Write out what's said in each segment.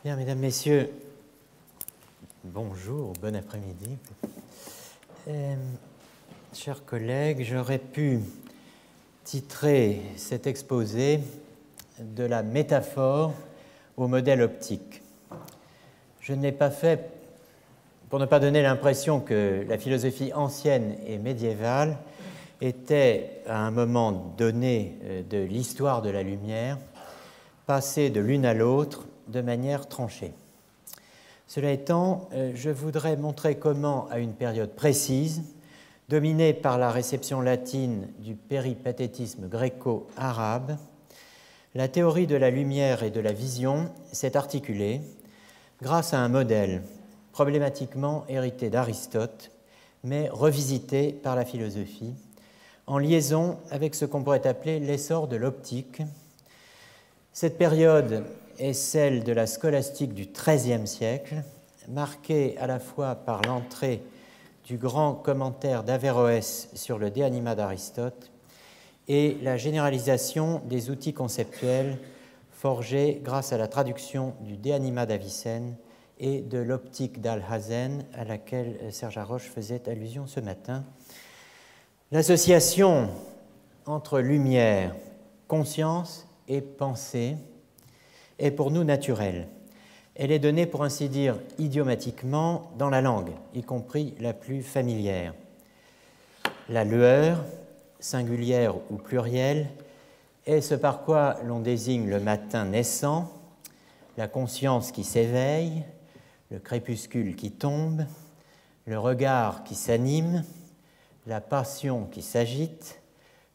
Bien, mesdames, messieurs, bonjour, bon après-midi. Chers collègues, j'aurais pu titrer cet exposé de la métaphore au modèle optique. Je ne l'ai pas fait pour ne pas donner l'impression que la philosophie ancienne et médiévale était, à un moment donné de l'histoire de la lumière, passée de l'une à l'autre de manière tranchée. Cela étant, je voudrais montrer comment, à une période précise, dominée par la réception latine du péripatétisme gréco-arabe, la théorie de la lumière et de la vision s'est articulée grâce à un modèle problématiquement hérité d'Aristote, mais revisité par la philosophie, en liaison avec ce qu'on pourrait appeler l'essor de l'optique. Cette période est celle de la scolastique du XIIIe siècle, marquée à la fois par l'entrée du grand commentaire d'Averroès sur le De Anima d'Aristote et la généralisation des outils conceptuels forgés grâce à la traduction du De Anima d'Avicenne et de l'optique d'Alhazen à laquelle Serge Haroche faisait allusion ce matin. L'association entre lumière, conscience et pensée est pour nous naturelle. Elle est donnée, pour ainsi dire, idiomatiquement dans la langue, y compris la plus familière. La lueur, singulière ou plurielle, est ce par quoi l'on désigne le matin naissant, la conscience qui s'éveille, le crépuscule qui tombe, le regard qui s'anime, la passion qui s'agite,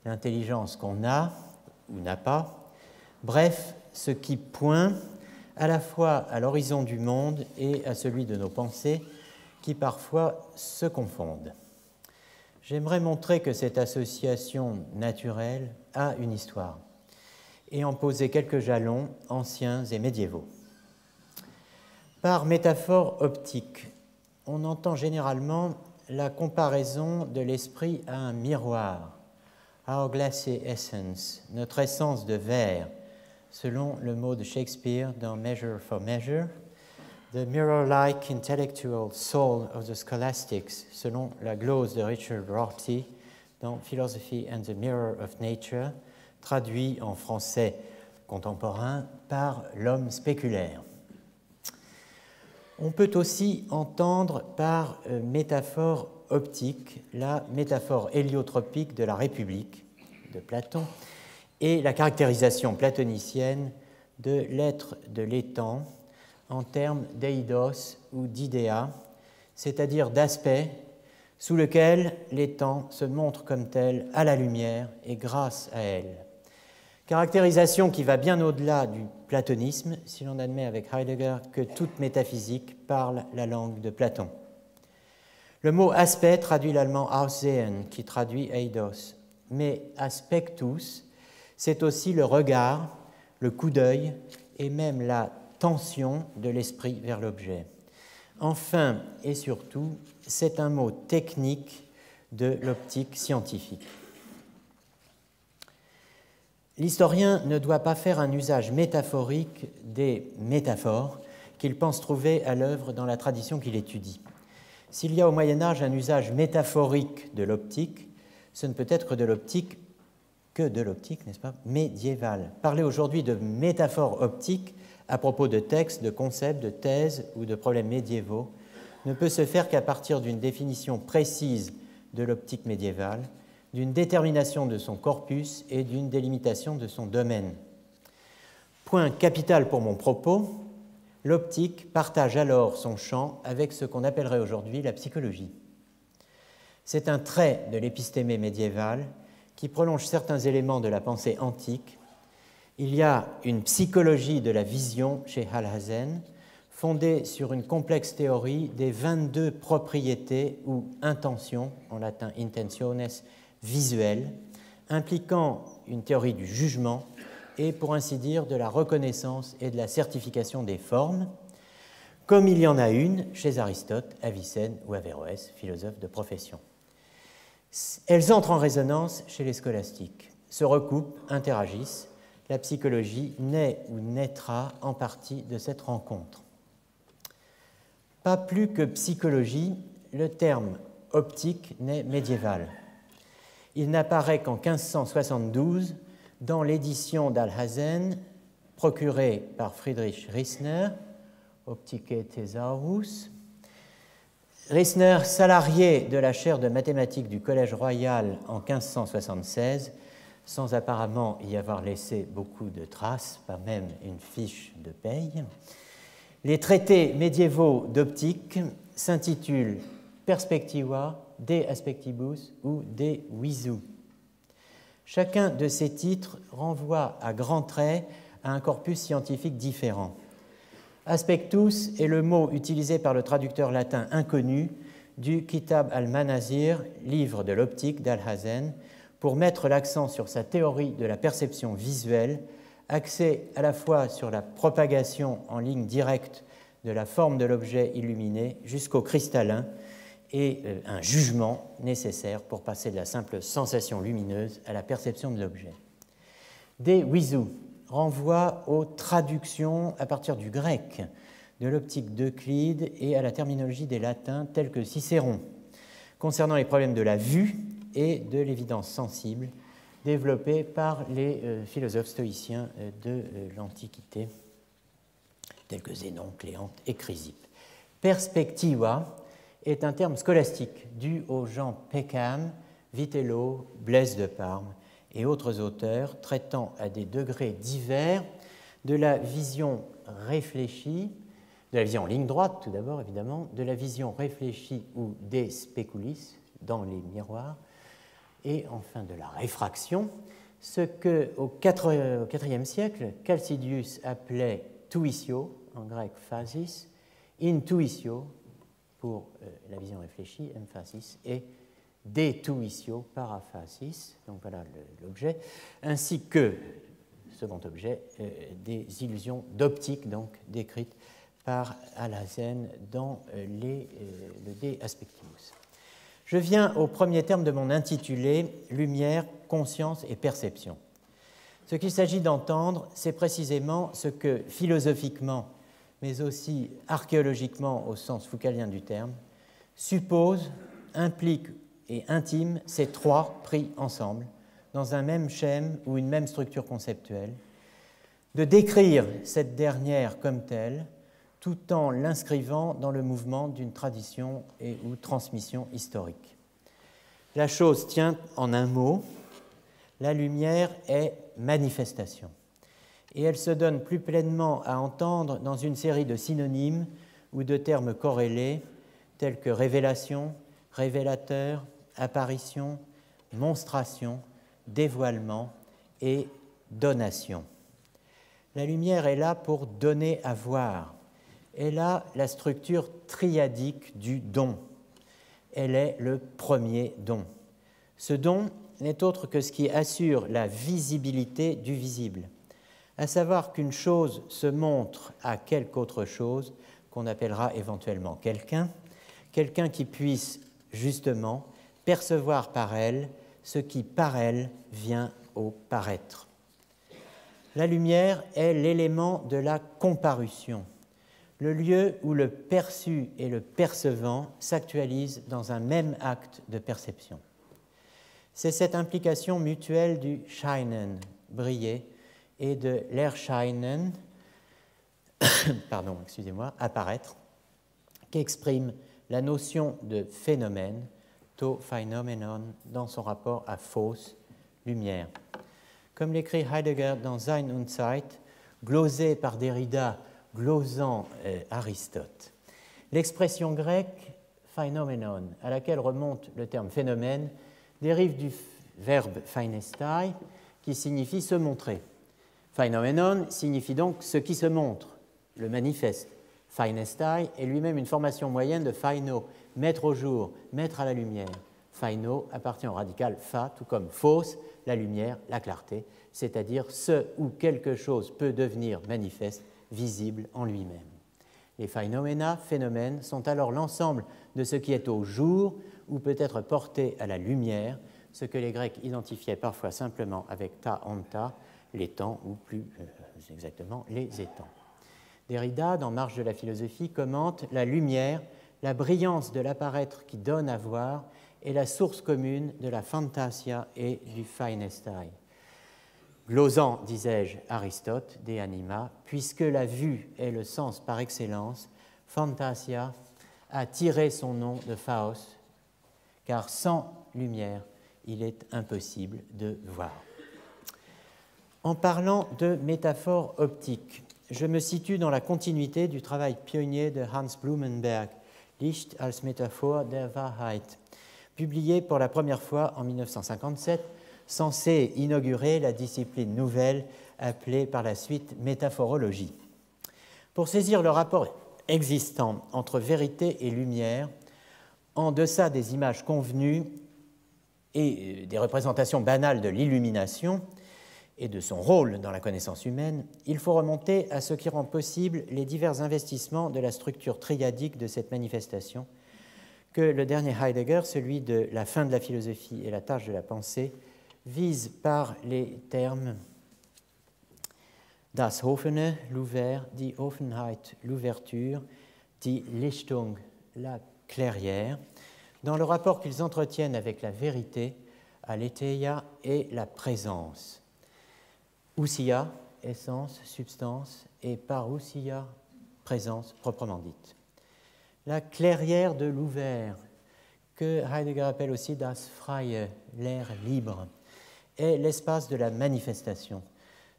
l'intelligence qu'on a ou n'a pas, bref, ce qui pointe à la fois à l'horizon du monde et à celui de nos pensées qui parfois se confondent. J'aimerais montrer que cette association naturelle a une histoire et en poser quelques jalons anciens et médiévaux. Par métaphore optique, on entend généralement la comparaison de l'esprit à un miroir, our glassy essence, notre essence de verre, selon le mot de Shakespeare dans Measure for Measure, the mirror-like intellectual soul of the scholastics, selon la glose de Richard Rorty dans Philosophy and the Mirror of Nature, traduit en français contemporain par l'homme spéculaire. On peut aussi entendre par métaphore optique la métaphore héliotropique de la République de Platon et la caractérisation platonicienne de l'être de l'étang en termes d'eidos ou d'idéa, c'est-à-dire d'aspect sous lequel l'étang se montre comme tel à la lumière et grâce à elle. Caractérisation qui va bien au-delà du platonisme, si l'on admet avec Heidegger que toute métaphysique parle la langue de Platon. Le mot aspect traduit l'allemand Aussehen, qui traduit eidos, mais aspectus, c'est aussi le regard, le coup d'œil et même la tension de l'esprit vers l'objet. Enfin et surtout, c'est un mot technique de l'optique scientifique. L'historien ne doit pas faire un usage métaphorique des métaphores qu'il pense trouver à l'œuvre dans la tradition qu'il étudie. S'il y a au Moyen-Âge un usage métaphorique de l'optique, ce ne peut être de l'optique que de l'optique, n'est-ce pas, médiévale. Parler aujourd'hui de métaphore optique à propos de textes, de concepts, de thèses ou de problèmes médiévaux ne peut se faire qu'à partir d'une définition précise de l'optique médiévale, d'une détermination de son corpus et d'une délimitation de son domaine. Point capital pour mon propos, l'optique partage alors son champ avec ce qu'on appellerait aujourd'hui la psychologie. C'est un trait de l'épistémé médiévale qui prolonge certains éléments de la pensée antique. Il y a une psychologie de la vision chez Alhazen, fondée sur une complexe théorie des 22 propriétés ou intentions, en latin intentiones, visuelles, impliquant une théorie du jugement et, pour ainsi dire, de la reconnaissance et de la certification des formes, comme il y en a une chez Aristote, Avicenne ou Averroès, philosophes de profession. Elles entrent en résonance chez les scolastiques, se recoupent, interagissent, la psychologie naît ou naîtra en partie de cette rencontre. Pas plus que psychologie, le terme optique n'est médiéval. Il n'apparaît qu'en 1572 dans l'édition d'Alhazen procurée par Friedrich Riesner, Opticae Thesaurus. Riesner, salarié de la chaire de mathématiques du Collège royal en 1576, sans apparemment y avoir laissé beaucoup de traces, pas même une fiche de paye. Les traités médiévaux d'optique s'intitulent Perspectiva, De Aspectibus ou De Visu. Chacun de ces titres renvoie à grands traits à un corpus scientifique différent. Aspectus est le mot utilisé par le traducteur latin inconnu du Kitab al-Manazir, livre de l'optique d'Alhazen, pour mettre l'accent sur sa théorie de la perception visuelle, axée à la fois sur la propagation en ligne directe de la forme de l'objet illuminé jusqu'au cristallin et un jugement nécessaire pour passer de la simple sensation lumineuse à la perception de l'objet. De Visu renvoie aux traductions à partir du grec de l'optique d'Euclide et à la terminologie des latins tels que Cicéron, concernant les problèmes de la vue et de l'évidence sensible développés par les philosophes stoïciens de l'Antiquité, tels que Zénon, Cléante et Chrysippe. Perspectiva est un terme scolastique dû aux Jean Peckham, Vitello, Blaise de Parme et autres auteurs traitant à des degrés divers de la vision réfléchie, de la vision en ligne droite tout d'abord évidemment, de la vision réfléchie ou des speculis dans les miroirs, et enfin de la réfraction, ce que au IVe siècle Chalcidius appelait tuitio, en grec phasis, intuitio pour la vision réfléchie, emphasis, et detuitio, paraphasis, donc voilà l'objet, ainsi que, second objet, des illusions d'optique, donc décrites par Alhazen dans le De Aspectibus. Je viens au premier terme de mon intitulé « Lumière, conscience et perception ». Ce qu'il s'agit d'entendre, c'est précisément ce que philosophiquement, mais aussi archéologiquement au sens foucalien du terme, suppose, implique et intime ces trois pris ensemble, dans un même schème ou une même structure conceptuelle, de décrire cette dernière comme telle, tout en l'inscrivant dans le mouvement d'une tradition et ou transmission historique. La chose tient en un mot, la lumière est manifestation, et elle se donne plus pleinement à entendre dans une série de synonymes ou de termes corrélés tels que révélation, révélateur, apparition, monstration, dévoilement et donation. La lumière est là pour donner à voir. Elle a la structure triadique du don. Elle est le premier don. Ce don n'est autre que ce qui assure la visibilité du visible, à savoir qu'une chose se montre à quelque autre chose qu'on appellera éventuellement quelqu'un qui puisse justement percevoir par elle ce qui par elle vient au paraître. La lumière est l'élément de la comparution, le lieu où le perçu et le percevant s'actualisent dans un même acte de perception. C'est cette implication mutuelle du Scheinen, briller, et de l'Erscheinen, apparaître, qu'exprime la notion de phénomène, to Phänomenon, dans son rapport à Phos, lumière. Comme l'écrit Heidegger dans Sein und Zeit, glosé par Derrida, glosant Aristote. L'expression grecque phainomènon, à laquelle remonte le terme phénomène, dérive du verbe phainestai, qui signifie se montrer. Phainomènon signifie donc ce qui se montre, le manifeste. Phainestai est lui-même une formation moyenne de phaino, mettre au jour, mettre à la lumière. Phaino appartient au radical pha, tout comme phos, la lumière, la clarté, c'est-à-dire ce où quelque chose peut devenir manifeste, visible en lui-même. Les phénoména, phénomènes, sont alors l'ensemble de ce qui est au jour ou peut être porté à la lumière, ce que les Grecs identifiaient parfois simplement avec ta anta, l'étang, ou plus exactement les étangs. Derrida, dans Marche de la philosophie, commente « La lumière, la brillance de l'apparaître qui donne à voir, est la source commune de la fantasia et du phainastai. Glosant, disais-je, Aristote, De Anima, puisque la vue est le sens par excellence, fantasia a tiré son nom de Faust, car sans lumière, il est impossible de voir. » En parlant de métaphore optique, je me situe dans la continuité du travail pionnier de Hans Blumenberg, Licht als Metaphor der Wahrheit, publié pour la première fois en 1957, censé inaugurer la discipline nouvelle appelée par la suite métaphorologie. Pour saisir le rapport existant entre vérité et lumière, en deçà des images convenues et des représentations banales de l'illumination et de son rôle dans la connaissance humaine, il faut remonter à ce qui rend possible les divers investissements de la structure triadique de cette manifestation que le dernier Heidegger, celui de la fin de la philosophie et la tâche de la pensée, vise par les termes das Offene, l'ouvert, die Offenheit, l'ouverture, die Lichtung, la clairière, dans le rapport qu'ils entretiennent avec la vérité, aletheia, et la présence. Ousia, essence, substance, et parousia, présence proprement dite. La clairière de l'ouvert, que Heidegger appelle aussi das Freie, l'air libre, est l'espace de la manifestation,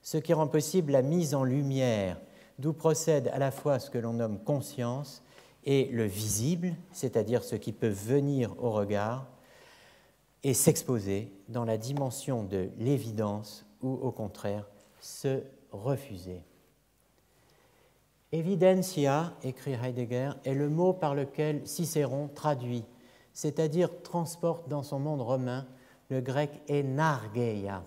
ce qui rend possible la mise en lumière, d'où procède à la fois ce que l'on nomme conscience et le visible, c'est-à-dire ce qui peut venir au regard et s'exposer dans la dimension de l'évidence ou au contraire se refuser. Evidentia, écrit Heidegger, est le mot par lequel Cicéron traduit, c'est-à-dire transporte dans son monde romain le grec enargeia.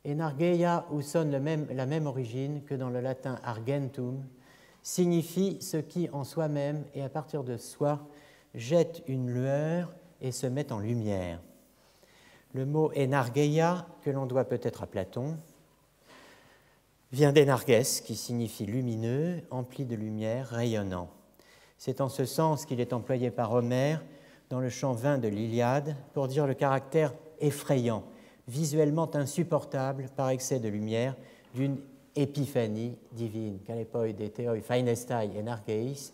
Enargeia, où sonne la même origine que dans le latin argentum, signifie ce qui en soi-même et à partir de soi jette une lueur et se met en lumière. Le mot enargeia, que l'on doit peut-être à Platon, vient d'enarges, qui signifie lumineux, empli de lumière, rayonnant. C'est en ce sens qu'il est employé par Homère dans le chant 20 de l'Iliade pour dire le caractère effrayant, visuellement insupportable par excès de lumière d'une épiphanie divine, kalepoi de theoi phainastai enargeis.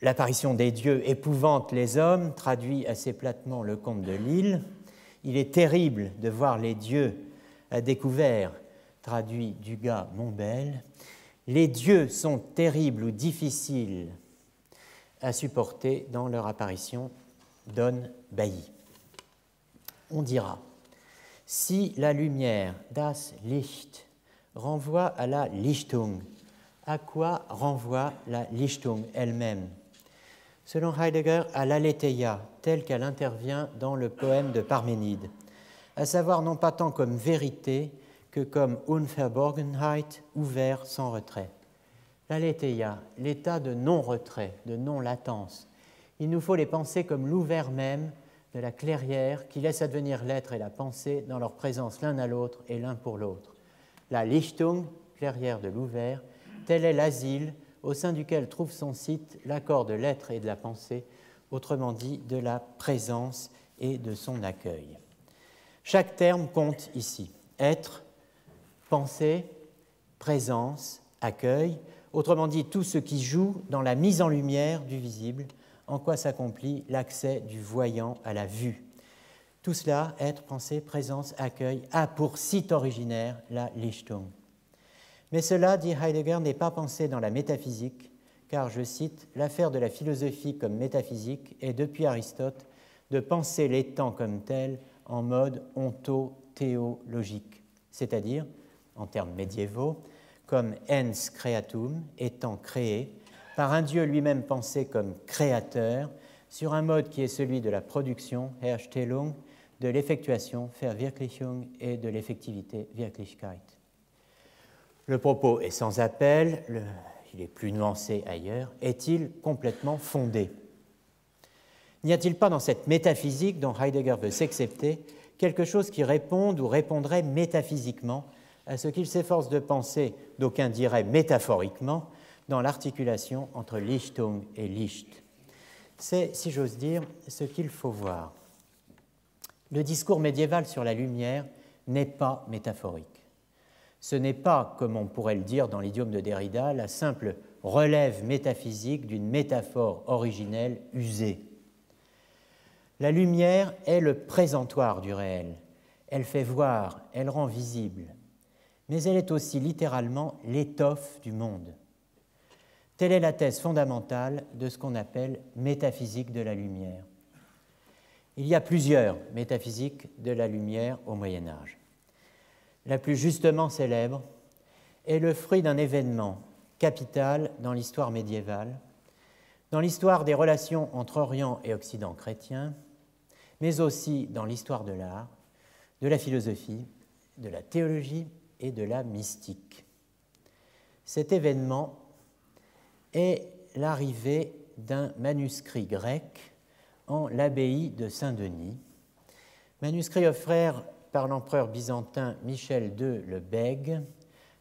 L'apparition des dieux épouvante les hommes, traduit assez platement le conte de Lille. Il est terrible de voir les dieux à découvert, traduit Dugas Montbel. Les dieux sont terribles ou difficiles à supporter dans leur apparition, donne Bailly. On dira, si la lumière, das Licht, renvoie à la Lichtung, à quoi renvoie la Lichtung elle-même? Selon Heidegger, à l'aletheia, telle qu'elle intervient dans le poème de Parménide, à savoir non pas tant comme vérité que comme Unverborgenheit, ouvert sans retrait. L'aletheia, l'état de non-retrait, de non-latence, il nous faut les penser comme l'ouvert même de la clairière qui laisse advenir l'être et la pensée dans leur présence l'un à l'autre et l'un pour l'autre. La Lichtung, clairière de l'ouvert, tel est l'asile au sein duquel trouve son site l'accord de l'être et de la pensée, autrement dit de la présence et de son accueil. Chaque terme compte ici. Être, pensée, présence, accueil, autrement dit tout ce qui joue dans la mise en lumière du visible, en quoi s'accomplit l'accès du voyant à la vue. Tout cela, être, pensée, présence, accueil, a pour site originaire la Lichtung. Mais cela, dit Heidegger, n'est pas pensé dans la métaphysique, car, je cite, l'affaire de la philosophie comme métaphysique est, depuis Aristote, de penser les temps comme tels en mode ontothéologique, c'est-à-dire, en termes médiévaux, comme ens creatum, étant créé, par un Dieu lui-même pensé comme créateur, sur un mode qui est celui de la production, Herstellung, de l'effectuation, Verwirklichung, et de l'effectivité, Wirklichkeit. Le propos est sans appel, il est plus nuancé ailleurs. Est-il complètement fondé? N'y a-t-il pas dans cette métaphysique dont Heidegger veut s'excepter quelque chose qui réponde ou répondrait métaphysiquement à ce qu'il s'efforce de penser, d'aucuns diraient métaphoriquement, dans l'articulation entre Lichtung et Licht. C'est, si j'ose dire, ce qu'il faut voir. Le discours médiéval sur la lumière n'est pas métaphorique. Ce n'est pas, comme on pourrait le dire dans l'idiome de Derrida, la simple relève métaphysique d'une métaphore originelle usée. La lumière est le présentoir du réel. Elle fait voir, elle rend visible, mais elle est aussi littéralement l'étoffe du monde. Telle est la thèse fondamentale de ce qu'on appelle métaphysique de la lumière. Il y a plusieurs métaphysiques de la lumière au Moyen Âge. La plus justement célèbre est le fruit d'un événement capital dans l'histoire médiévale, dans l'histoire des relations entre Orient et Occident chrétien, mais aussi dans l'histoire de l'art, de la philosophie, de la théologie et de la mystique. Cet événement est l'arrivée d'un manuscrit grec en l'abbaye de Saint-Denis, manuscrit offert par l'empereur byzantin Michel II le Bègue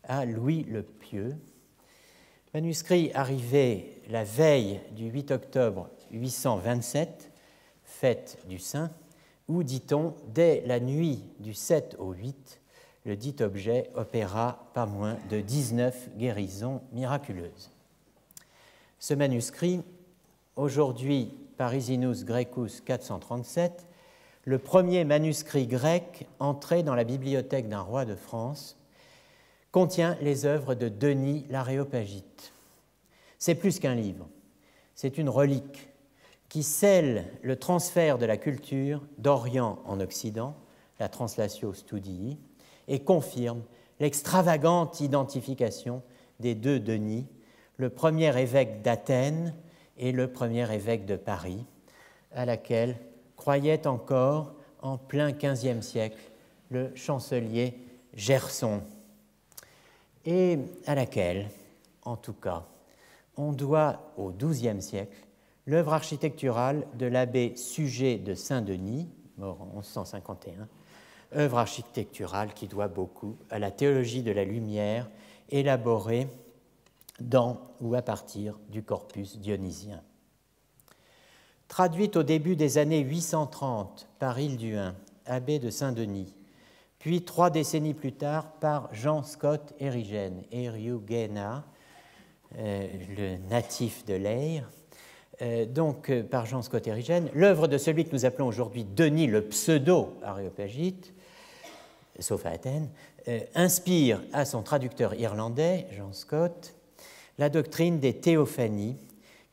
à Louis le Pieux, manuscrit arrivé la veille du 8 octobre 827, fête du Saint, où, dit-on, dès la nuit du 7 au 8, le dit objet opéra pas moins de 19 guérisons miraculeuses. Ce manuscrit, aujourd'hui Parisinus Graecus 437, le premier manuscrit grec entré dans la bibliothèque d'un roi de France, contient les œuvres de Denis l'Aréopagite. C'est plus qu'un livre, c'est une relique qui scelle le transfert de la culture d'Orient en Occident, la translatio studii, et confirme l'extravagante identification des deux Denis, le premier évêque d'Athènes et le premier évêque de Paris, à laquelle croyait encore en plein XVe siècle le chancelier Gerson, et à laquelle, en tout cas, on doit au XIIe siècle l'œuvre architecturale de l'abbé Suger de Saint-Denis, mort en 1151, œuvre architecturale qui doit beaucoup à la théologie de la lumière élaborée dans ou à partir du corpus dionysien. Traduite au début des années 830 par Hilduin, abbé de Saint-Denis, puis 3 décennies plus tard par Jean Scott Eriugena, le natif de l'Eire, par Jean Scott Eriugena, l'œuvre de celui que nous appelons aujourd'hui Denis le pseudo-aréopagite, sauf à Athènes, inspire à son traducteur irlandais, Jean Scott, la doctrine des théophanies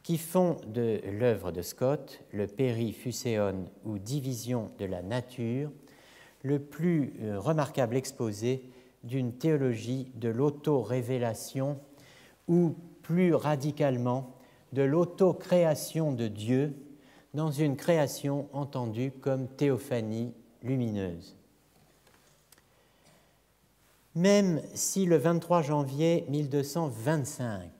qui font de l'œuvre de Scott, le Périfuséon ou division de la nature, le plus remarquable exposé d'une théologie de l'auto-révélation ou plus radicalement de l'auto-création de Dieu dans une création entendue comme théophanie lumineuse. Même si le 23 janvier 1225,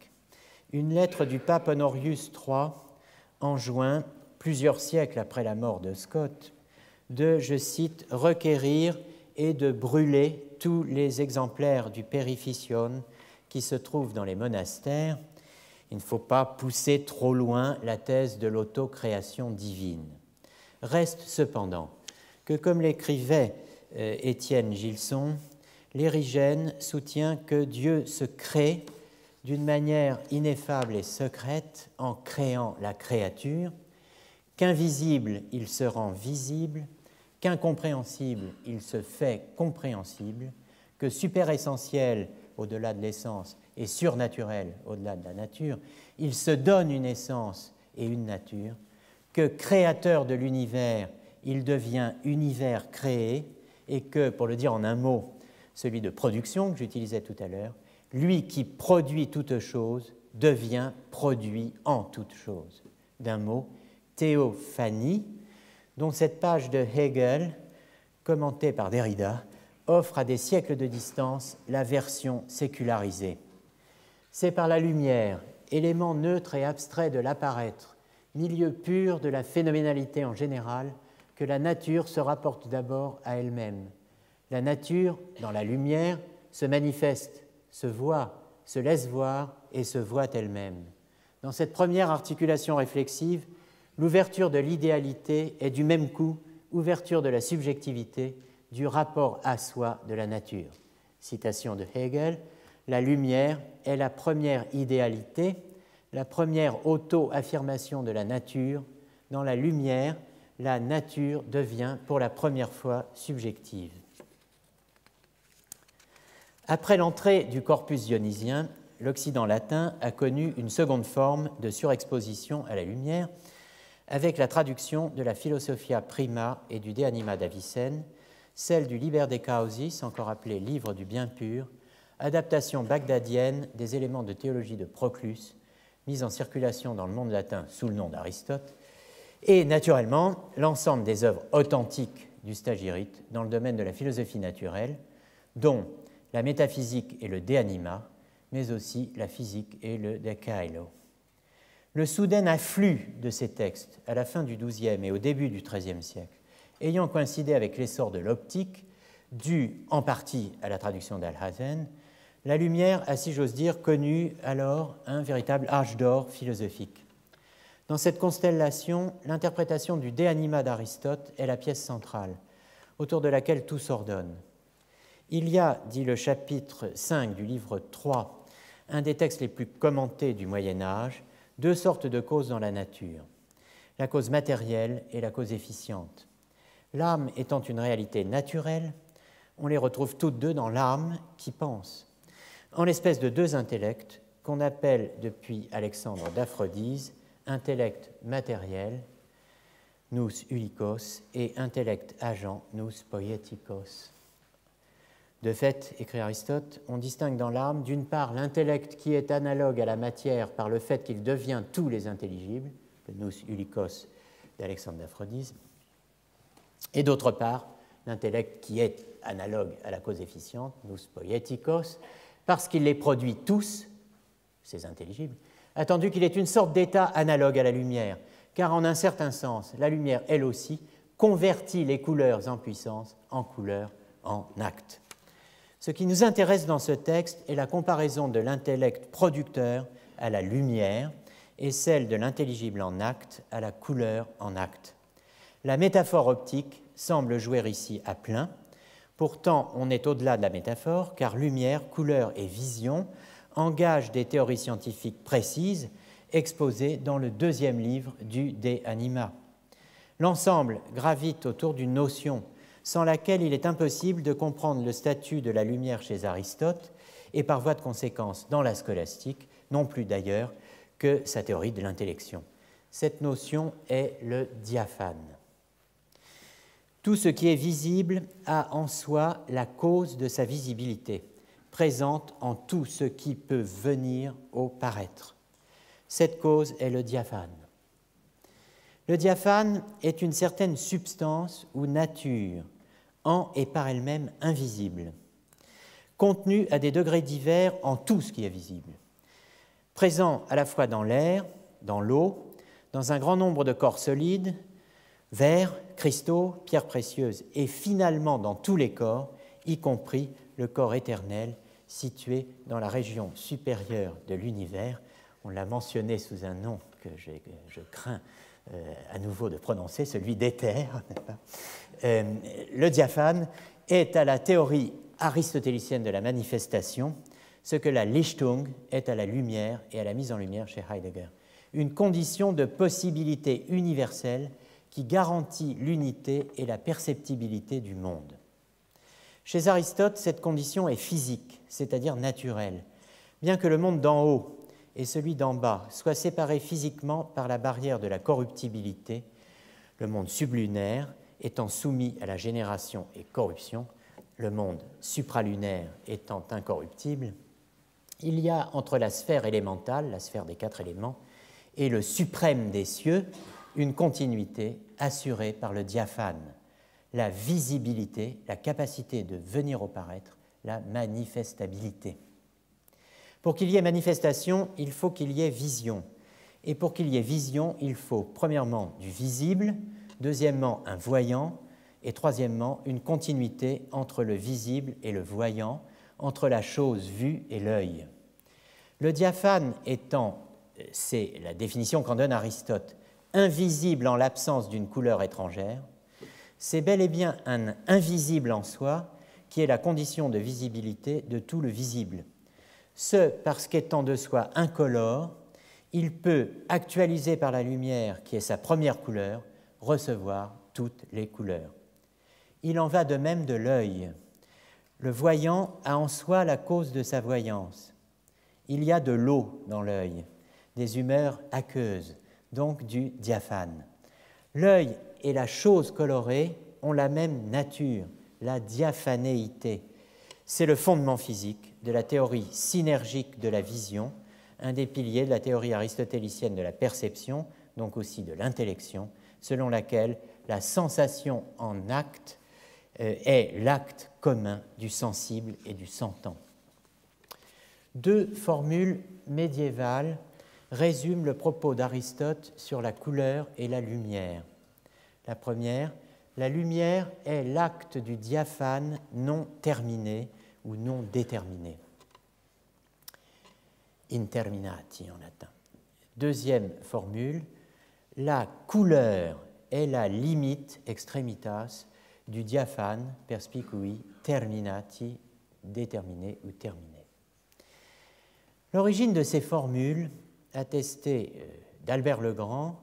une lettre du pape Honorius III enjoint, plusieurs siècles après la mort de Scott, de, je cite, « requérir et de brûler tous les exemplaires du Périfision qui se trouvent dans les monastères », il ne faut pas pousser trop loin la thèse de l'autocréation divine. Reste cependant que, comme l'écrivait Étienne Gilson, l'Érigène soutient que Dieu se crée d'une manière ineffable et secrète en créant la créature, qu'invisible il se rend visible, qu'incompréhensible il se fait compréhensible, que superessentiel au-delà de l'essence et surnaturel au-delà de la nature, il se donne une essence et une nature, que créateur de l'univers, il devient univers créé, et que, pour le dire en un mot, celui de production que j'utilisais tout à l'heure, lui qui produit toute chose devient produit en toute chose. D'un mot, théophanie, dont cette page de Hegel, commentée par Derrida, offre à des siècles de distance la version sécularisée. C'est par la lumière, élément neutre et abstrait de l'apparaître, milieu pur de la phénoménalité en général, que la nature se rapporte d'abord à elle-même. La nature, dans la lumière, se manifeste, se voit, se laisse voir et se voit elle-même. Dans cette première articulation réflexive, l'ouverture de l'idéalité est du même coup ouverture de la subjectivité, du rapport à soi de la nature. Citation de Hegel, la lumière est la première idéalité, la première auto-affirmation de la nature. Dans la lumière, la nature devient pour la première fois subjective. Après l'entrée du corpus dionysien, l'Occident latin a connu une seconde forme de surexposition à la lumière avec la traduction de la Philosophia Prima et du De Anima d'Avicenne, celle du Liber de Causis, encore appelé Livre du bien pur, adaptation bagdadienne des éléments de théologie de Proclus, mise en circulation dans le monde latin sous le nom d'Aristote, et naturellement l'ensemble des œuvres authentiques du stagirite dans le domaine de la philosophie naturelle, dont la métaphysique et le De Anima, mais aussi la physique et le De Caelo. Le soudain afflux de ces textes à la fin du XIIe et au début du XIIIe siècle, ayant coïncidé avec l'essor de l'optique, dû en partie à la traduction d'Alhazen, la lumière a, si j'ose dire, connu alors un véritable âge d'or philosophique. Dans cette constellation, l'interprétation du De Anima d'Aristote est la pièce centrale, autour de laquelle tout s'ordonne. Il y a, dit le chapitre 5 du livre 3, un des textes les plus commentés du Moyen-Âge, deux sortes de causes dans la nature, la cause matérielle et la cause efficiente. L'âme étant une réalité naturelle, on les retrouve toutes deux dans l'âme qui pense, en l'espèce de deux intellects qu'on appelle depuis Alexandre d'Aphrodise intellect matériel, nous ulikos, et intellect agent, nous poietikos. De fait, écrit Aristote, on distingue dans l'âme d'une part l'intellect qui est analogue à la matière par le fait qu'il devient tous les intelligibles, le nous ulikos d'Alexandre d'Aphrodise, et d'autre part l'intellect qui est analogue à la cause efficiente, nous poietikos, parce qu'il les produit tous, ces intelligibles, attendu qu'il est une sorte d'état analogue à la lumière, car en un certain sens, la lumière, elle aussi, convertit les couleurs en puissance, en couleurs, en actes. Ce qui nous intéresse dans ce texte est la comparaison de l'intellect producteur à la lumière et celle de l'intelligible en acte à la couleur en acte. La métaphore optique semble jouer ici à plein. Pourtant, on est au-delà de la métaphore, car lumière, couleur et vision engagent des théories scientifiques précises exposées dans le deuxième livre du De Anima. L'ensemble gravite autour d'une notion sans laquelle il est impossible de comprendre le statut de la lumière chez Aristote et par voie de conséquence dans la scolastique, non plus d'ailleurs que sa théorie de l'intellection. Cette notion est le diaphane. Tout ce qui est visible a en soi la cause de sa visibilité, présente en tout ce qui peut venir au paraître. Cette cause est le diaphane. Le diaphane est une certaine substance ou nature, en et par elle-même invisible, contenue à des degrés divers en tout ce qui est visible, présent à la fois dans l'air, dans l'eau, dans un grand nombre de corps solides, verre, cristaux, pierres précieuses, et finalement dans tous les corps, y compris le corps éternel situé dans la région supérieure de l'univers. On l'a mentionné sous un nom que je crains à nouveau de prononcer, celui d'éther. Le diaphane est à la théorie aristotélicienne de la manifestation ce que la Lichtung est à la lumière et à la mise en lumière chez Heidegger. Une condition de possibilité universelle qui garantit l'unité et la perceptibilité du monde. Chez Aristote, cette condition est physique, c'est-à-dire naturelle, bien que le monde d'en haut et celui d'en bas soient séparés physiquement par la barrière de la corruptibilité, le monde sublunaire étant soumis à la génération et corruption, le monde supralunaire étant incorruptible. Il y a entre la sphère élémentale, la sphère des 4 éléments, et le suprême des cieux, une continuité assurée par le diaphane, la visibilité, la capacité de venir au paraître, la manifestabilité. Pour qu'il y ait manifestation, il faut qu'il y ait vision. Et pour qu'il y ait vision, il faut premièrement du visible, deuxièmement un voyant, et troisièmement une continuité entre le visible et le voyant, entre la chose vue et l'œil. Le diaphane étant, c'est la définition qu'en donne Aristote, invisible en l'absence d'une couleur étrangère, c'est bel et bien un invisible en soi qui est la condition de visibilité de tout le visible. Ce parce qu'étant de soi incolore, il peut, actualisé par la lumière qui est sa première couleur, recevoir toutes les couleurs. Il en va de même de l'œil. Le voyant a en soi la cause de sa voyance. Il y a de l'eau dans l'œil, des humeurs aqueuses, donc du diaphane. L'œil et la chose colorée ont la même nature, la diaphanéité. C'est le fondement physique de la théorie synergique de la vision, un des piliers de la théorie aristotélicienne de la perception, donc aussi de l'intellection, selon laquelle la sensation en acte est l'acte commun du sensible et du sentant. Deux formules médiévales résument le propos d'Aristote sur la couleur et la lumière. La première, la lumière est l'acte du diaphane non terminé ou non déterminé. Interminati en latin. Deuxième formule, la couleur est la limite extremitas du diaphane perspicui terminati, déterminé ou terminé. L'origine de ces formules, attestée d'Albert le Grand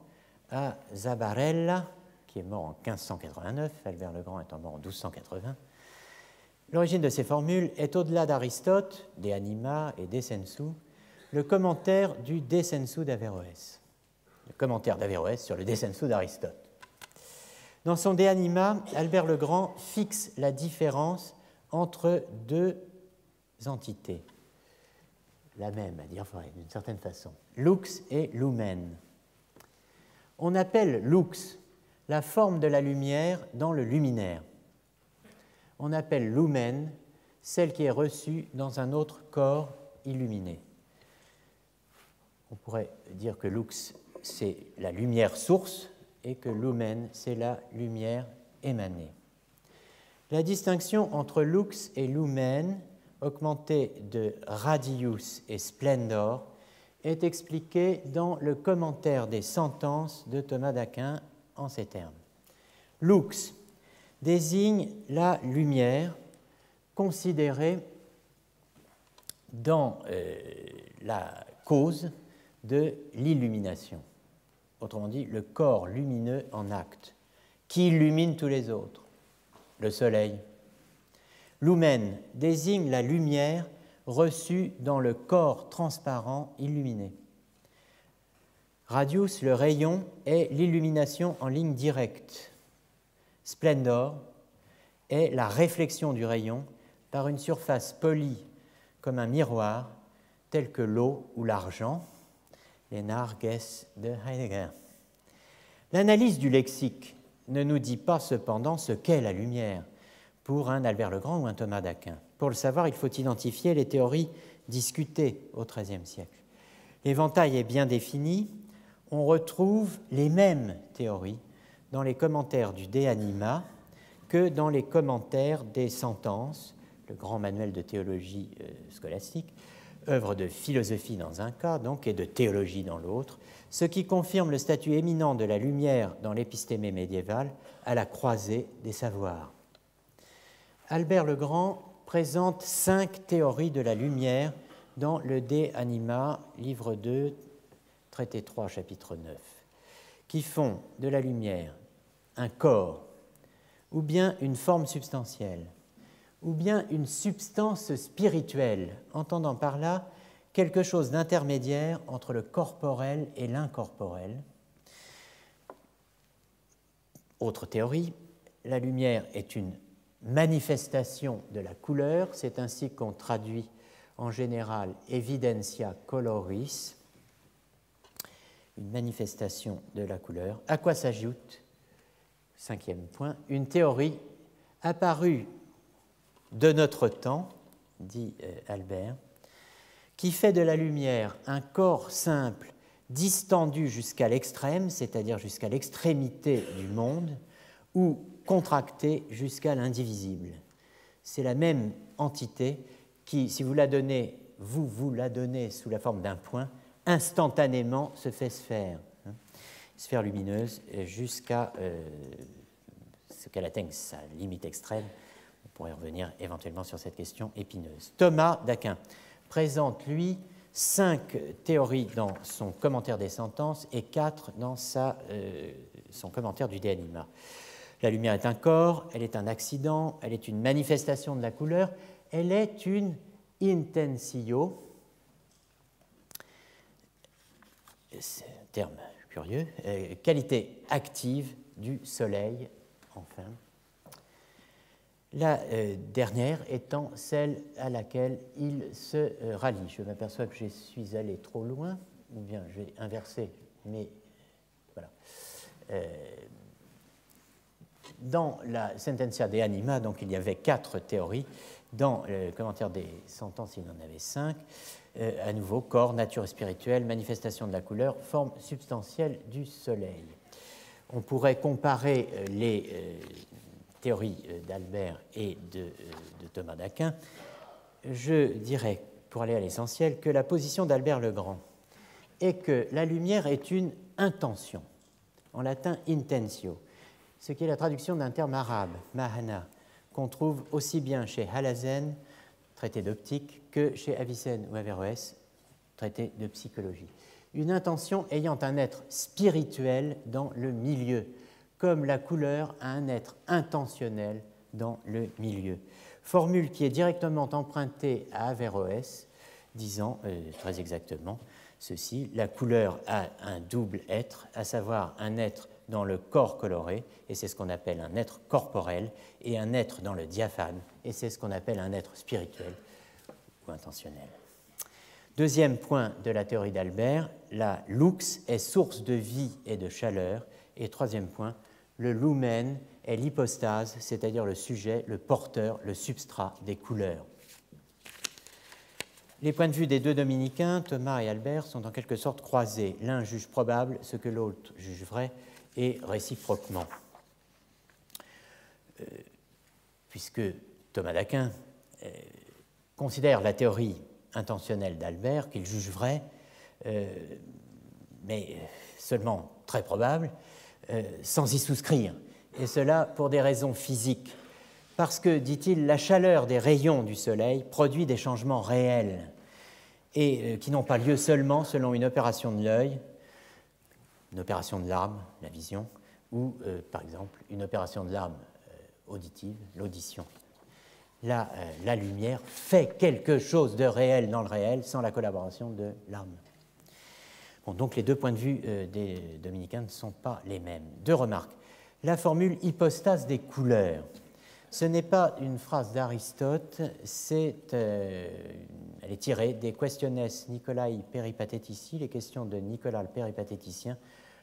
à Zabarella, qui est mort en 1589, Albert le Grand étant mort en 1280, l'origine de ces formules est au-delà d'Aristote, De Anima et De Sensu, le commentaire du De Sensu d'Averroès, le commentaire d'Averroès sur le De Sensu d'Aristote. Dans son De Anima, Albert le Grand fixe la différence entre deux entités, la même à dire vrai, d'une certaine façon, lux et lumen. On appelle lux la forme de la lumière dans le luminaire. On appelle lumen celle qui est reçue dans un autre corps illuminé. On pourrait dire que lux, c'est la lumière source et que lumen, c'est la lumière émanée. La distinction entre lux et lumen, augmentée de radius et splendor, est expliquée dans le commentaire des sentences de Thomas d'Aquin en ces termes. Lux désigne la lumière considérée dans la cause de l'illumination. Autrement dit, le corps lumineux en acte, qui illumine tous les autres, le soleil. Lumen désigne la lumière reçue dans le corps transparent illuminé. Radius, le rayon, est l'illumination en ligne directe. Splendor est la réflexion du rayon par une surface polie comme un miroir, tel que l'eau ou l'argent, les Narges de Heidegger. L'analyse du lexique ne nous dit pas cependant ce qu'est la lumière pour un Albert le Grand ou un Thomas d'Aquin. Pour le savoir, il faut identifier les théories discutées au XIIIe siècle. L'éventail est bien défini. On retrouve les mêmes théories dans les commentaires du De Anima que dans les commentaires des Sentences, le grand manuel de théologie scolastique, œuvre de philosophie dans un cas, donc, et de théologie dans l'autre, ce qui confirme le statut éminent de la lumière dans l'épistémé médiévale à la croisée des savoirs. Albert le Grand présente 5 théories de la lumière dans le De Anima, livre 2, traité 3, chapitre 9, qui font de la lumière un corps, ou bien une forme substantielle, ou bien une substance spirituelle, entendant par là quelque chose d'intermédiaire entre le corporel et l'incorporel. Autre théorie, la lumière est une manifestation de la couleur, c'est ainsi qu'on traduit en général evidentia coloris, une manifestation de la couleur, à quoi s'ajoute, 5e point, une théorie apparue de notre temps, dit Albert, qui fait de la lumière un corps simple distendue jusqu'à l'extrême, c'est-à-dire jusqu'à l'extrémité du monde, ou contractée jusqu'à l'indivisible. C'est la même entité qui, si vous la donnez, vous la donnez sous la forme d'un point, instantanément se fait sphère, sphère lumineuse, jusqu'à ce qu'elle atteigne sa limite extrême. On pourrait revenir éventuellement sur cette question épineuse. Thomas d'Aquin présente, lui, 5 théories dans son commentaire des sentences et 4 dans son commentaire du De Anima. La lumière est un corps, elle est un accident, elle est une manifestation de la couleur, elle est une intensio, c'est un terme curieux, qualité active du soleil, enfin. La dernière étant celle à laquelle il se rallie. Je m'aperçois que je suis allé trop loin, ou bien j'ai inversé, mais voilà. Dans la Sententia de Anima, donc, il y avait 4 théories. Dans le commentaire des sentences, il y en avait 5. À nouveau, corps, nature spirituelle, manifestation de la couleur, forme substantielle du soleil. On pourrait comparer les théories d'Albert et de Thomas d'Aquin. Je dirais, pour aller à l'essentiel, que la position d'Albert le Grand est que la lumière est une intention, en latin intentio, ce qui est la traduction d'un terme arabe, mahana, qu'on trouve aussi bien chez Halazen, traité d'optique, que chez Avicenne ou Averroès, traité de psychologie. Une intention ayant un être spirituel dans le milieu, comme la couleur a un être intentionnel dans le milieu. Formule qui est directement empruntée à Averroès, disant très exactement ceci: la couleur a un double être, à savoir un être dans le corps coloré, et c'est ce qu'on appelle un être corporel, et un être dans le diaphane, et c'est ce qu'on appelle un être spirituel ou intentionnel. Deuxième point de la théorie d'Albert, la lux est source de vie et de chaleur, et troisième point, le lumen est l'hypostase, c'est-à-dire le sujet, le porteur, le substrat des couleurs. Les points de vue des deux dominicains, Thomas et Albert, sont en quelque sorte croisés. L'un juge probable ce que l'autre juge vrai, et réciproquement. Puisque Thomas d'Aquin considère la théorie intentionnelle d'Albert, qu'il juge vraie, mais seulement très probable, sans y souscrire, et cela pour des raisons physiques. Parce que, dit-il, la chaleur des rayons du soleil produit des changements réels et qui n'ont pas lieu seulement selon une opération de l'œil, une opération de l'âme, la vision, ou par exemple une opération de l'âme auditive, l'audition. La lumière fait quelque chose de réel dans le réel sans la collaboration de l'âme. Bon, donc les deux points de vue des dominicains ne sont pas les mêmes. Deux remarques. La formule hypostase des couleurs, ce n'est pas une phrase d'Aristote, elle est tirée des Questiones Nicolae Peripatetici, les questions de Nicolas le Péripatéticien,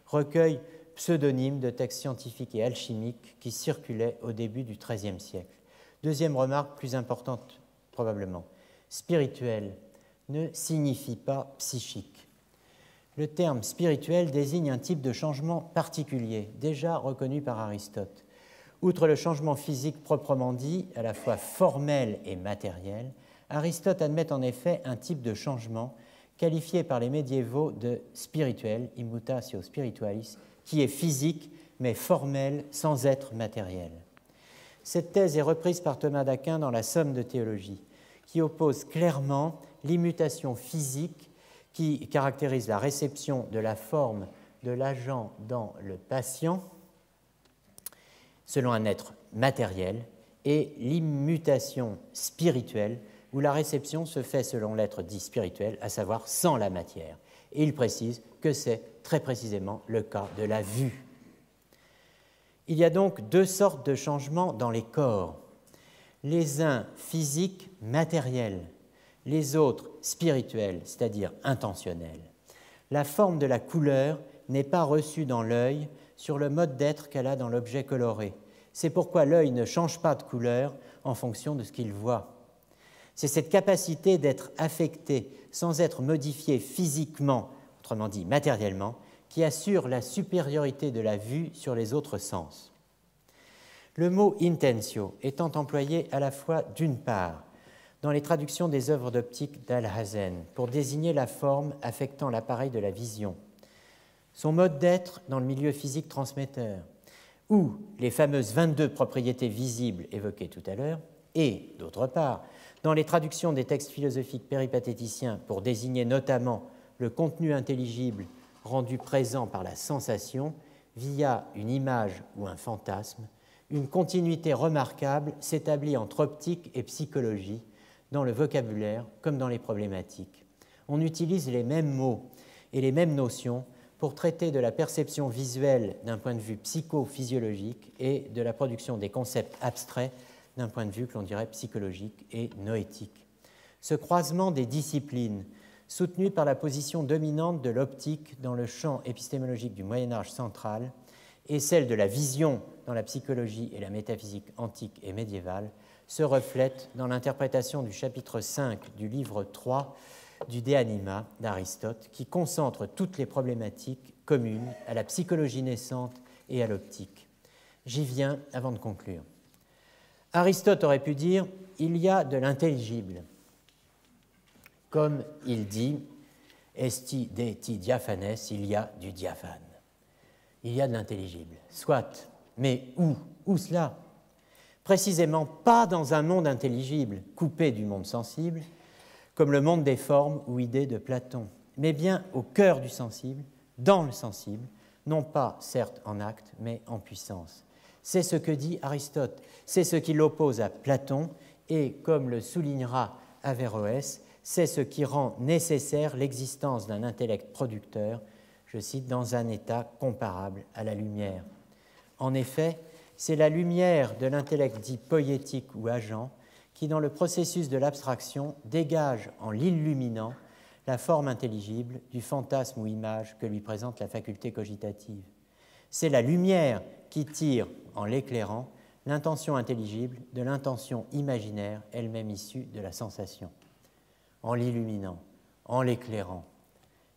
recueil pseudonyme de textes scientifiques et alchimiques qui circulaient au début du XIIIe siècle. Deuxième remarque, plus importante probablement, spirituel ne signifie pas psychique. Le terme spirituel désigne un type de changement particulier, déjà reconnu par Aristote. Outre le changement physique proprement dit, à la fois formel et matériel, Aristote admet en effet un type de changement qualifié par les médiévaux de spirituel, immutatio spiritualis, qui est physique mais formel sans être matériel. Cette thèse est reprise par Thomas d'Aquin dans la Somme de théologie, qui oppose clairement l'immutation physique qui caractérise la réception de la forme de l'agent dans le patient selon un être matériel et l'immutation spirituelle où la réception se fait selon l'être dit spirituel, à savoir sans la matière. Et il précise que c'est très précisément le cas de la vue. Il y a donc deux sortes de changements dans les corps, les uns physiques, matériels, les autres spirituels, c'est-à-dire intentionnels. La forme de la couleur n'est pas reçue dans l'œil sur le mode d'être qu'elle a dans l'objet coloré. C'est pourquoi l'œil ne change pas de couleur en fonction de ce qu'il voit. C'est cette capacité d'être affecté sans être modifié physiquement, autrement dit matériellement, qui assure la supériorité de la vue sur les autres sens. Le mot intentio étant employé à la fois d'une part dans les traductions des œuvres d'optique d'Alhazen pour désigner la forme affectant l'appareil de la vision, son mode d'être dans le milieu physique transmetteur, ou les fameuses 22 propriétés visibles évoquées tout à l'heure, et, d'autre part, dans les traductions des textes philosophiques péripatéticiens pour désigner notamment le contenu intelligible rendu présent par la sensation via une image ou un fantasme, une continuité remarquable s'établit entre optique et psychologie dans le vocabulaire comme dans les problématiques. On utilise les mêmes mots et les mêmes notions pour traiter de la perception visuelle d'un point de vue psychophysiologique et de la production des concepts abstraits d'un point de vue que l'on dirait psychologique et noétique. Ce croisement des disciplines, soutenu par la position dominante de l'optique dans le champ épistémologique du Moyen-Âge central et celle de la vision dans la psychologie et la métaphysique antique et médiévale, se reflète dans l'interprétation du chapitre 5 du livre 3 du De Anima d'Aristote, qui concentre toutes les problématiques communes à la psychologie naissante et à l'optique. J'y viens avant de conclure. Aristote aurait pu dire « il y a de l'intelligible », comme il dit « esti de ti diaphanes », il y a du diaphane. Il y a de l'intelligible, soit, mais où? Où cela? Précisément pas dans un monde intelligible, coupé du monde sensible, comme le monde des formes ou idées de Platon, mais bien au cœur du sensible, dans le sensible, non pas certes en acte, mais en puissance. C'est ce que dit Aristote, c'est ce qui l'oppose à Platon, et comme le soulignera Averroès, c'est ce qui rend nécessaire l'existence d'un intellect producteur, je cite, dans un état comparable à la lumière. En effet, c'est la lumière de l'intellect dit poétique ou agent qui, dans le processus de l'abstraction, dégage en l'illuminant la forme intelligible du fantasme ou image que lui présente la faculté cogitative. C'est la lumière qui tire, en l'éclairant, l'intention intelligible de l'intention imaginaire, elle-même issue de la sensation. En l'illuminant, en l'éclairant,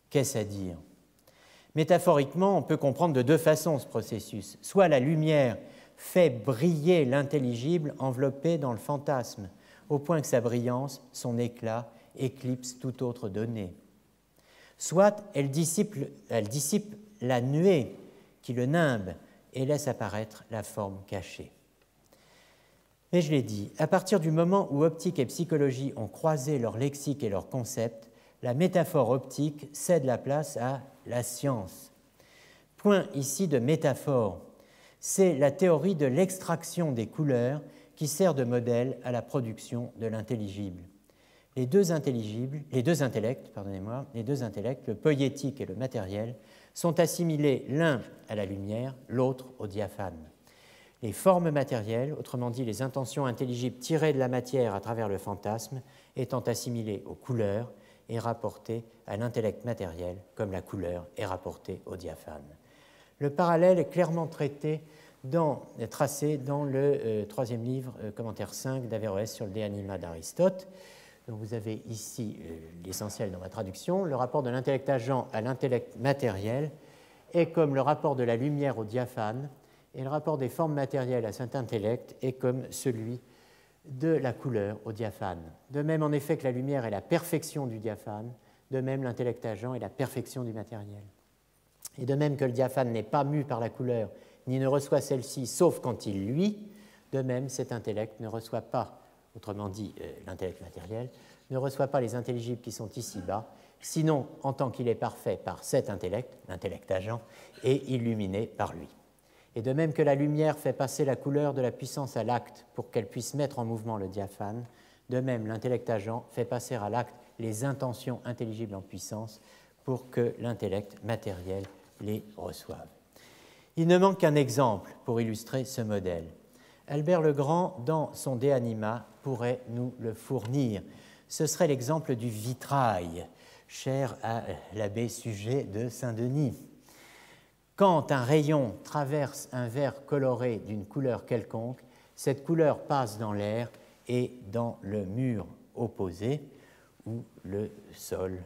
qu'est-ce à dire? Métaphoriquement, on peut comprendre de deux façons ce processus. Soit la lumière fait briller l'intelligible enveloppé dans le fantasme, au point que sa brillance, son éclat, éclipse toute autre donnée. Soit elle dissipe la nuée qui le nimbe et laisse apparaître la forme cachée. Mais je l'ai dit, à partir du moment où optique et psychologie ont croisé leur lexique et leurs concepts, la métaphore optique cède la place à la science. Point ici de métaphore, c'est la théorie de l'extraction des couleurs qui sert de modèle à la production de l'intelligible. Les deux intellects, le poétique et le matériel, sont assimilés l'un à la lumière, l'autre au diaphane. Les formes matérielles, autrement dit les intentions intelligibles tirées de la matière à travers le fantasme, étant assimilées aux couleurs et rapportées à l'intellect matériel, comme la couleur est rapportée au diaphane. Le parallèle est clairement tracé dans le troisième livre, commentaire 5 d'Averroès sur le De Anima d'Aristote. Donc vous avez ici l'essentiel dans ma traduction. Le rapport de l'intellect agent à l'intellect matériel est comme le rapport de la lumière au diaphane, et le rapport des formes matérielles à cet intellect est comme celui de la couleur au diaphane. De même, en effet, que la lumière est la perfection du diaphane, de même l'intellect agent est la perfection du matériel. Et de même que le diaphane n'est pas mu par la couleur, ni ne reçoit celle-ci, sauf quand il luit, de même cet intellect ne reçoit pas, autrement dit l'intellect matériel, ne reçoit pas les intelligibles qui sont ici-bas, sinon en tant qu'il est parfait par cet intellect, l'intellect agent, et illuminé par lui. Et de même que la lumière fait passer la couleur de la puissance à l'acte pour qu'elle puisse mettre en mouvement le diaphane, de même l'intellect agent fait passer à l'acte les intentions intelligibles en puissance pour que l'intellect matériel les reçoive. Il ne manque qu'un exemple pour illustrer ce modèle. Albert le Grand, dans son De Anima, pourrait nous le fournir. Ce serait l'exemple du vitrail, cher à l'abbé Suger de Saint-Denis. Quand un rayon traverse un verre coloré d'une couleur quelconque, cette couleur passe dans l'air et dans le mur opposé, ou le sol,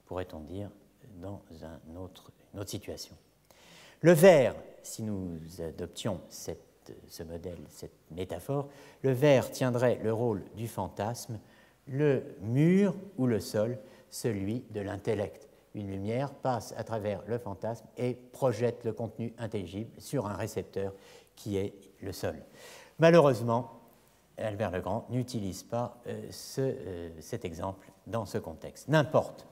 pourrait-on dire, dans une autre situation. Le verre, si nous adoptions ce modèle, cette métaphore, le verre tiendrait le rôle du fantasme, le mur ou le sol, celui de l'intellect. Une lumière passe à travers le fantasme et projette le contenu intelligible sur un récepteur qui est le sol. Malheureusement, Albert le Grand n'utilise pas cet exemple dans ce contexte. N'importe.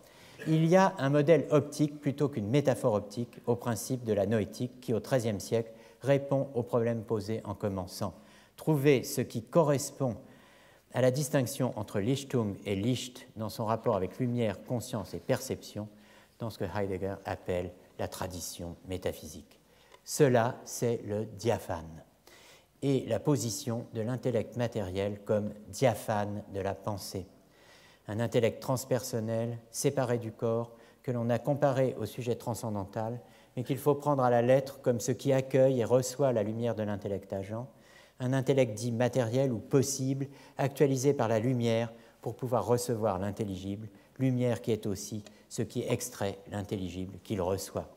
Il y a un modèle optique plutôt qu'une métaphore optique au principe de la noétique qui, au XIIIe siècle, répond aux problèmes posés en commençant. Trouver ce qui correspond à la distinction entre Lichtung et Licht dans son rapport avec lumière, conscience et perception, dans ce que Heidegger appelle la tradition métaphysique. Cela, c'est le diaphane et la position de l'intellect matériel comme diaphane de la pensée. Un intellect transpersonnel, séparé du corps, que l'on a comparé au sujet transcendantal, mais qu'il faut prendre à la lettre comme ce qui accueille et reçoit la lumière de l'intellect agent, un intellect dit matériel ou possible, actualisé par la lumière pour pouvoir recevoir l'intelligible, lumière qui est aussi ce qui extrait l'intelligible qu'il reçoit.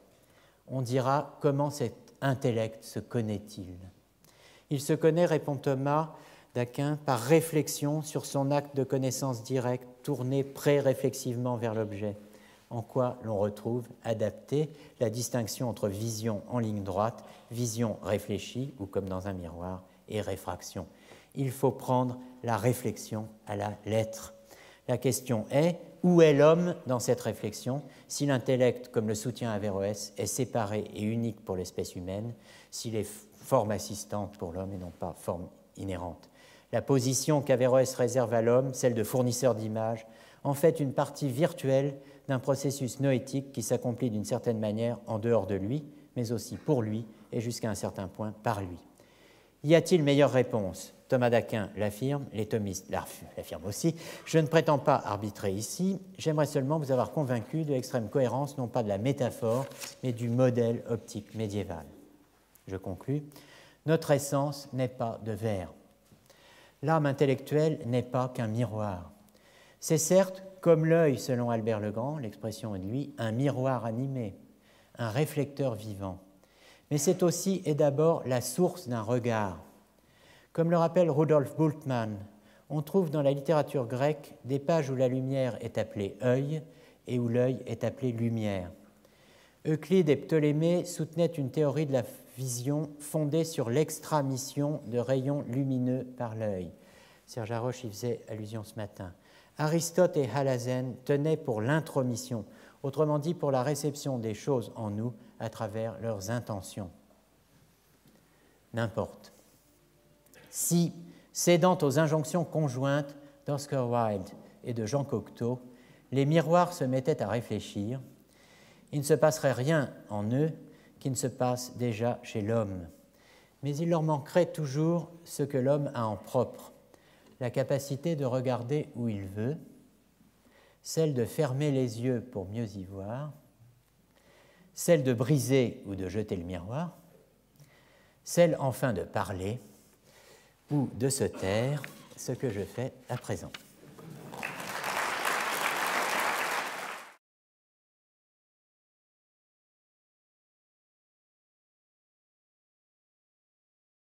On dira comment cet intellect se connaît-il? Il se connaît, répond Thomas d'Aquin, par réflexion sur son acte de connaissance directe tourné pré-réflexivement vers l'objet, en quoi l'on retrouve adaptée la distinction entre vision en ligne droite, vision réfléchie, ou comme dans un miroir, et réfraction. Il faut prendre la réflexion à la lettre. La question est, où est l'homme dans cette réflexion, si l'intellect, comme le soutient Averroès, est séparé et unique pour l'espèce humaine, s'il est forme assistante pour l'homme et non pas forme inhérente. La position qu'Averroès réserve à l'homme, celle de fournisseur d'images, en fait une partie virtuelle d'un processus noétique qui s'accomplit d'une certaine manière en dehors de lui, mais aussi pour lui et jusqu'à un certain point par lui. Y a-t-il meilleure réponse? Thomas d'Aquin l'affirme, les thomistes l'affirment aussi. Je ne prétends pas arbitrer ici, j'aimerais seulement vous avoir convaincu de l'extrême cohérence, non pas de la métaphore, mais du modèle optique médiéval. Je conclus. Notre essence n'est pas de verre. L'âme intellectuelle n'est pas qu'un miroir. C'est certes, comme l'œil selon Albert le Grand, l'expression est de lui, un miroir animé, un réflecteur vivant. Mais c'est aussi et d'abord la source d'un regard. Comme le rappelle Rudolf Bultmann, on trouve dans la littérature grecque des pages où la lumière est appelée œil et où l'œil est appelé lumière. Euclide et Ptolémée soutenaient une théorie de la vision fondée sur l'extramission de rayons lumineux par l'œil. Serge Haroche y faisait allusion ce matin. Aristote et Halazen tenaient pour l'intromission, autrement dit pour la réception des choses en nous à travers leurs intentions. N'importe. Si, cédant aux injonctions conjointes d'Oscar Wilde et de Jean Cocteau, les miroirs se mettaient à réfléchir, il ne se passerait rien en eux qui ne se passe déjà chez l'homme. Mais il leur manquerait toujours ce que l'homme a en propre, la capacité de regarder où il veut, celle de fermer les yeux pour mieux y voir, celle de briser ou de jeter le miroir, celle enfin de parler ou de se taire, ce que je fais à présent.